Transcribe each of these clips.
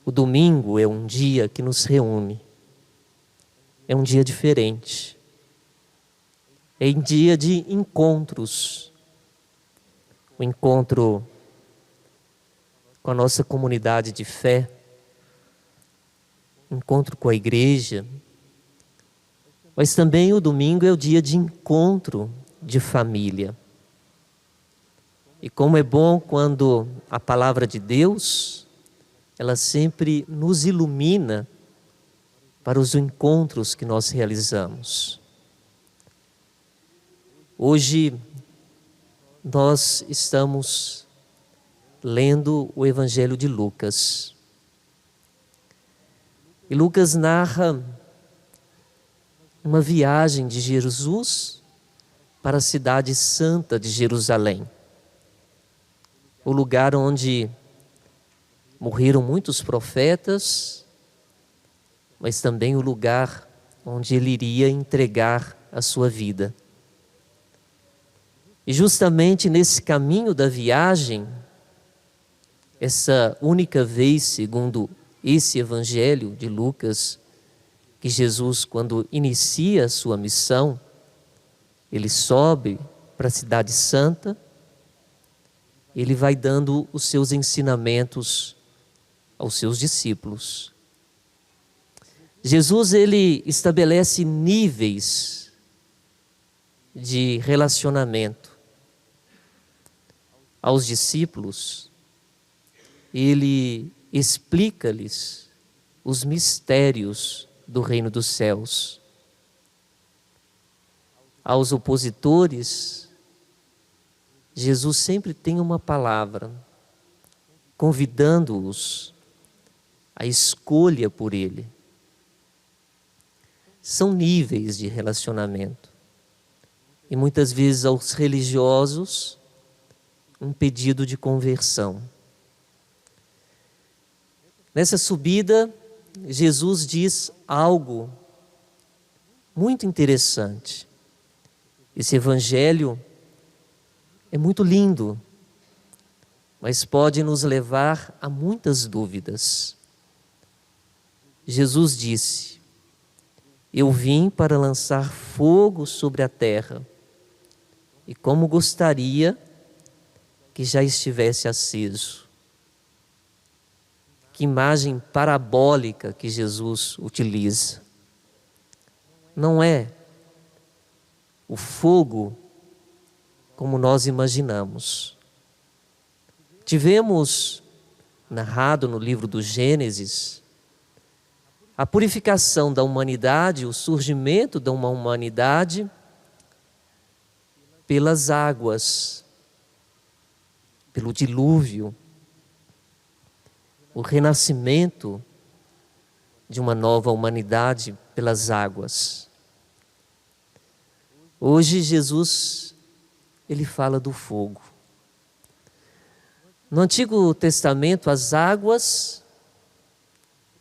O domingo é um dia que nos reúne. É um dia diferente. É um dia de encontros. O encontro com a nossa comunidade de fé. Encontro com a igreja. Mas também o domingo é o dia de encontro de família. E como é bom quando a palavra de Deus, ela sempre nos ilumina para os encontros que nós realizamos. Hoje nós estamos lendo o Evangelho de Lucas. E Lucas narra uma viagem de Jesus para a cidade santa de Jerusalém. O lugar onde morreram muitos profetas, mas também o lugar onde ele iria entregar a sua vida. E justamente nesse caminho da viagem, essa única vez, segundo esse Evangelho de Lucas, que Jesus, quando inicia a sua missão, ele sobe para a cidade santa, ele vai dando os seus ensinamentos aos seus discípulos. Jesus, ele estabelece níveis de relacionamento aos discípulos. Ele explica-lhes os mistérios do reino dos céus. Aos opositores, Jesus sempre tem uma palavra, convidando-os à escolha por Ele. São níveis de relacionamento. E muitas vezes aos religiosos, um pedido de conversão. Nessa subida, Jesus diz algo muito interessante. Esse evangelho é muito lindo, mas pode nos levar a muitas dúvidas. Jesus disse: eu vim para lançar fogo sobre a terra, e como gostaria que já estivesse aceso. Que imagem parabólica que Jesus utiliza. Não é o fogo como nós imaginamos. Tivemos narrado no livro do Gênesis a purificação da humanidade, o surgimento de uma humanidade pelas águas, pelo dilúvio, o renascimento de uma nova humanidade pelas águas. Hoje Jesus, ele fala do fogo. No Antigo Testamento, as águas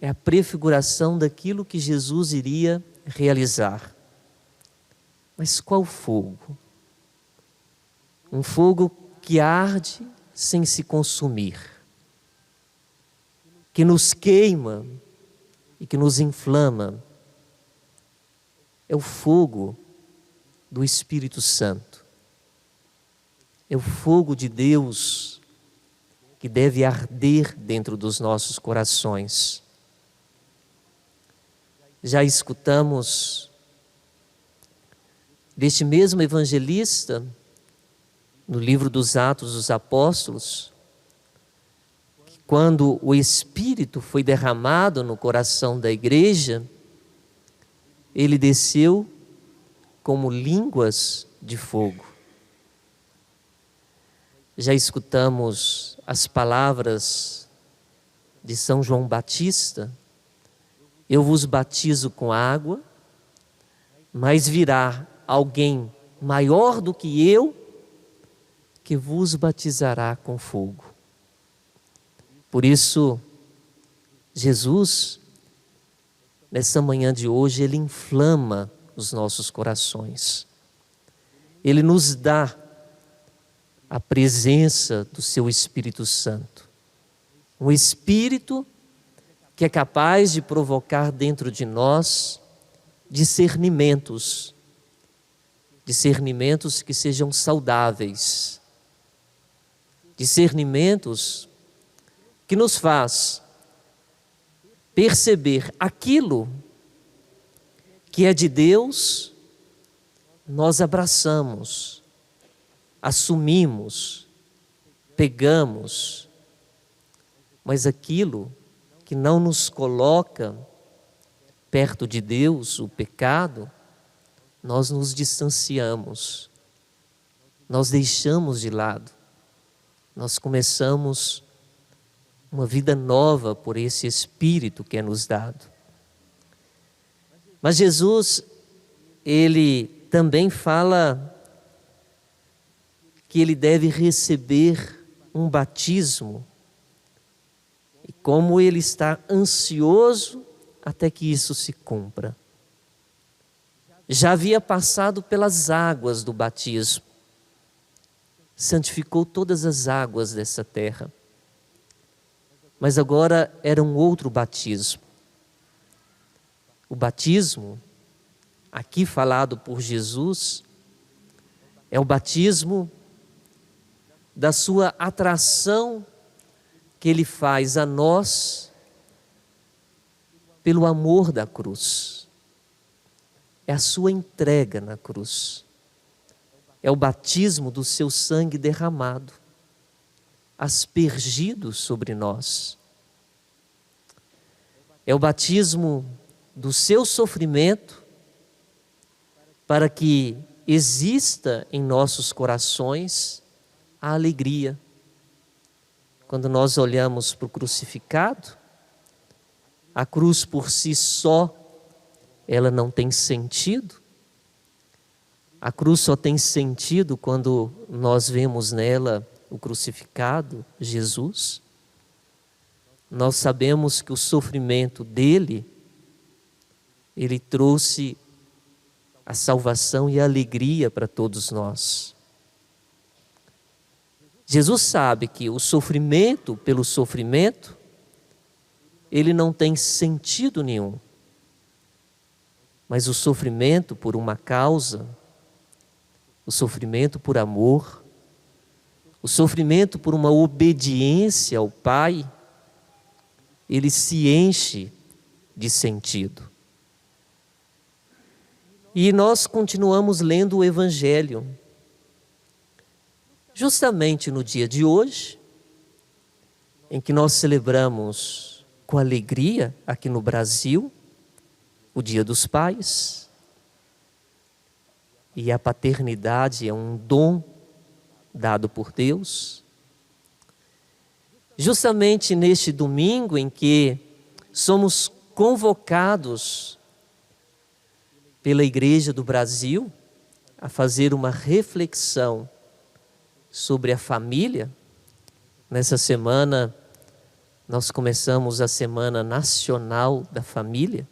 é a prefiguração daquilo que Jesus iria realizar. Mas qual fogo? Um fogo que arde sem se consumir, que nos queima e que nos inflama. É o fogo do Espírito Santo. É o fogo de Deus que deve arder dentro dos nossos corações. Já escutamos deste mesmo evangelista, no livro dos Atos dos Apóstolos, que quando o Espírito foi derramado no coração da igreja, ele desceu como línguas de fogo. Já escutamos as palavras de São João Batista: eu vos batizo com água, mas virá alguém maior do que eu, que vos batizará com fogo. Por isso, Jesus, nessa manhã de hoje, ele inflama os nossos corações. Ele nos dá a presença do seu Espírito Santo. Um Espírito que é capaz de provocar dentro de nós discernimentos que sejam saudáveis, discernimentos que nos faz perceber aquilo que é de Deus, nós abraçamos, assumimos, pegamos, mas aquilo que não nos coloca perto de Deus, o pecado, nós nos distanciamos, nós deixamos de lado, nós começamos uma vida nova por esse Espírito que é nos dado. Mas Jesus, Ele também fala que Ele deve receber um batismo, e como Ele está ansioso até que isso se cumpra. Já havia passado pelas águas do batismo, santificou todas as águas dessa terra, mas agora era um outro batismo. O batismo, aqui falado por Jesus, é o batismo da sua atração que Ele faz a nós pelo amor da cruz. É a sua entrega na cruz. É o batismo do seu sangue derramado, aspergido sobre nós. É o batismo do seu sofrimento, para que exista em nossos corações a alegria. Quando nós olhamos para o crucificado, a cruz por si só, ela não tem sentido. A cruz só tem sentido quando nós vemos nela o crucificado, Jesus. Nós sabemos que o sofrimento dele, ele trouxe a salvação e a alegria para todos nós. Jesus sabe que o sofrimento pelo sofrimento, ele não tem sentido nenhum. Mas o sofrimento por uma causa, o sofrimento por amor, o sofrimento por uma obediência ao Pai, ele se enche de sentido. E nós continuamos lendo o Evangelho. Justamente no dia de hoje, em que nós celebramos com alegria aqui no Brasil, o Dia dos Pais. E a paternidade é um dom dado por Deus. Justamente neste domingo em que somos convocados pela Igreja do Brasil a fazer uma reflexão sobre a família. Nessa semana, nós começamos a Semana Nacional da Família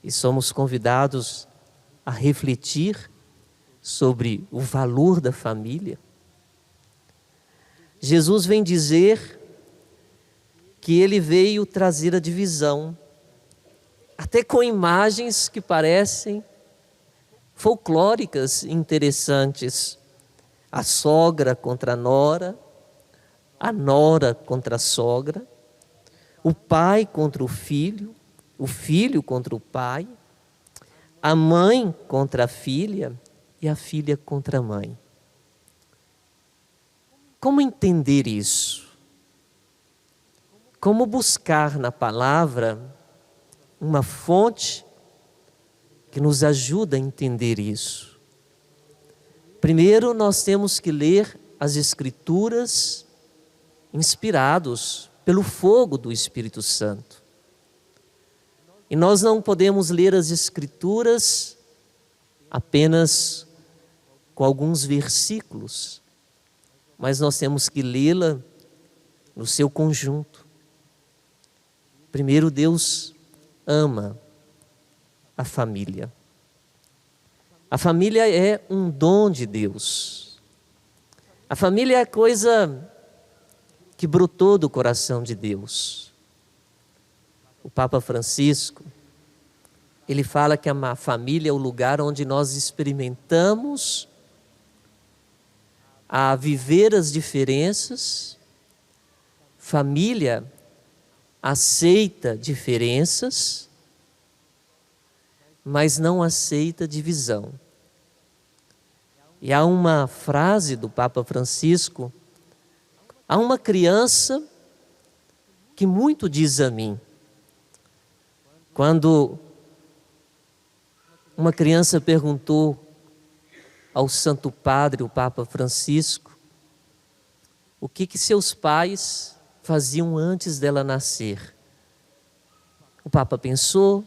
e somos convidados a refletir sobre o valor da família. Jesus vem dizer que Ele veio trazer a divisão, até com imagens que parecem folclóricas interessantes. A sogra contra a nora contra a sogra, o pai contra o filho contra o pai, a mãe contra a filha e a filha contra a mãe. Como entender isso? Como buscar na palavra uma fonte que nos ajuda a entender isso? Primeiro, nós temos que ler as Escrituras inspirados pelo fogo do Espírito Santo. E nós não podemos ler as Escrituras apenas com alguns versículos, mas nós temos que lê-la no seu conjunto. Primeiro, Deus ama a família. A família é um dom de Deus. A família é a coisa que brotou do coração de Deus. o Papa Francisco, ele fala que a família é o lugar onde nós experimentamos a viver as diferenças. Família aceita diferenças, mas não aceita divisão. E há uma frase do Papa Francisco: há uma criança que muito diz a mim. Quando uma criança perguntou ao Santo Padre, o Papa Francisco, o que seus pais faziam antes dela nascer. O Papa pensou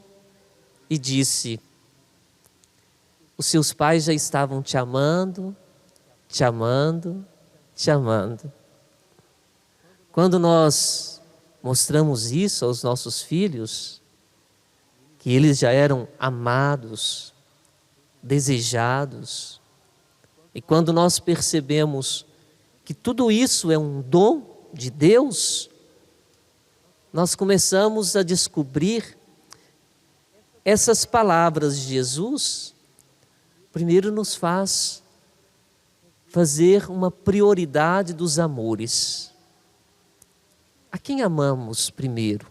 e disse: os seus pais já estavam te amando, te amando, te amando. Quando nós mostramos isso aos nossos filhos, que eles já eram amados, desejados, e quando nós percebemos que tudo isso é um dom de Deus, nós começamos a descobrir essas palavras de Jesus. Primeiro nos faz fazer uma prioridade dos amores. A quem amamos primeiro?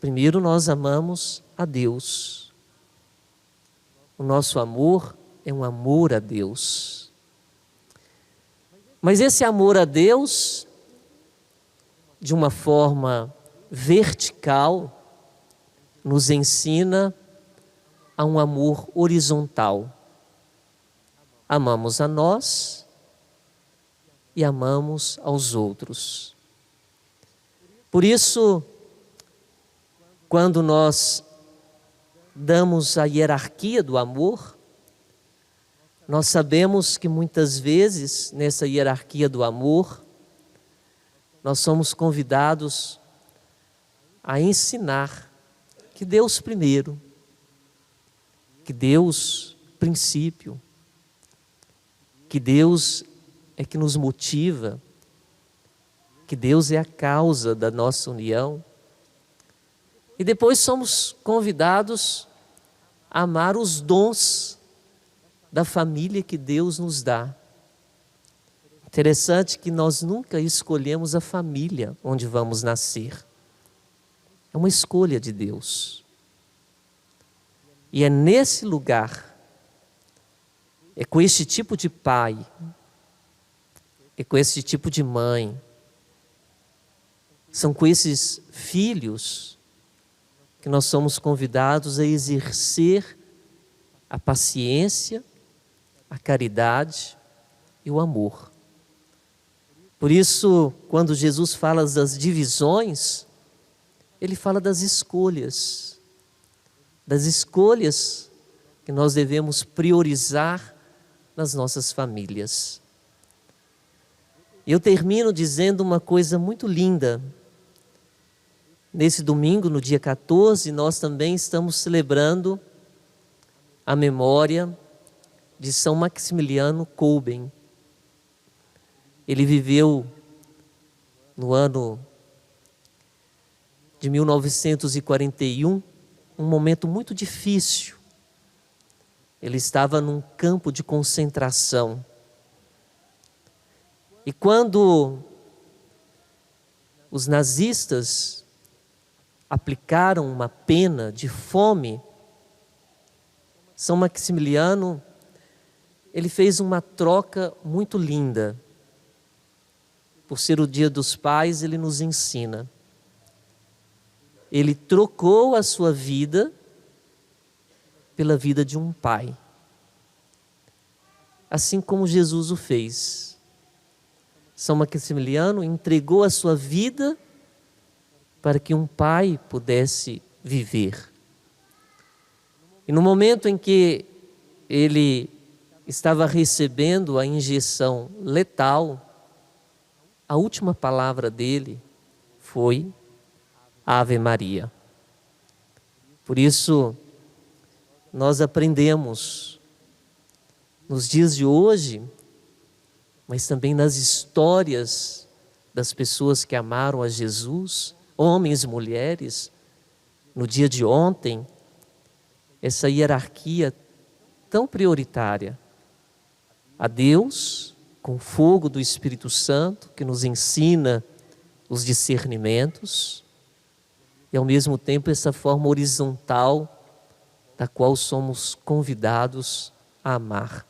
Primeiro nós amamos a Deus. O nosso amor é um amor a Deus. Mas esse amor a Deus, de uma forma vertical, nos ensina a um amor horizontal. Amamos a nós e amamos aos outros. Por isso, quando nós damos a hierarquia do amor, nós sabemos que muitas vezes, nessa hierarquia do amor, nós somos convidados a ensinar que Deus primeiro, que Deus princípio, que Deus é que nos motiva, que Deus é a causa da nossa união. E depois somos convidados a amar os dons da família que Deus nos dá. Interessante que nós nunca escolhemos a família onde vamos nascer. É uma escolha de Deus. E é nesse lugar, é com este tipo de pai, é com esse tipo de mãe, são com esses filhos que nós somos convidados a exercer a paciência, a caridade e o amor. Por isso, quando Jesus fala das divisões, ele fala das escolhas que nós devemos priorizar nas nossas famílias. Eu termino dizendo uma coisa muito linda. Nesse domingo, no dia 14, nós também estamos celebrando a memória de São Maximiliano Kolbe. Ele viveu no ano de 1941, um momento muito difícil. Ele estava num campo de concentração. E quando os nazistas aplicaram uma pena de fome, São Maximiliano, ele fez uma troca muito linda. Por ser o Dia dos Pais, ele nos ensina. Ele trocou a sua vida pela vida de um pai. Assim como Jesus o fez. São Maximiliano entregou a sua vida para que um pai pudesse viver. E no momento em que ele estava recebendo a injeção letal, a última palavra dele foi Ave Maria. Por isso, nós aprendemos nos dias de hoje, mas também nas histórias das pessoas que amaram a Jesus, homens e mulheres, no dia de ontem, essa hierarquia tão prioritária. A Deus, com o fogo do Espírito Santo, que nos ensina os discernimentos, e ao mesmo tempo essa forma horizontal da qual somos convidados a amar.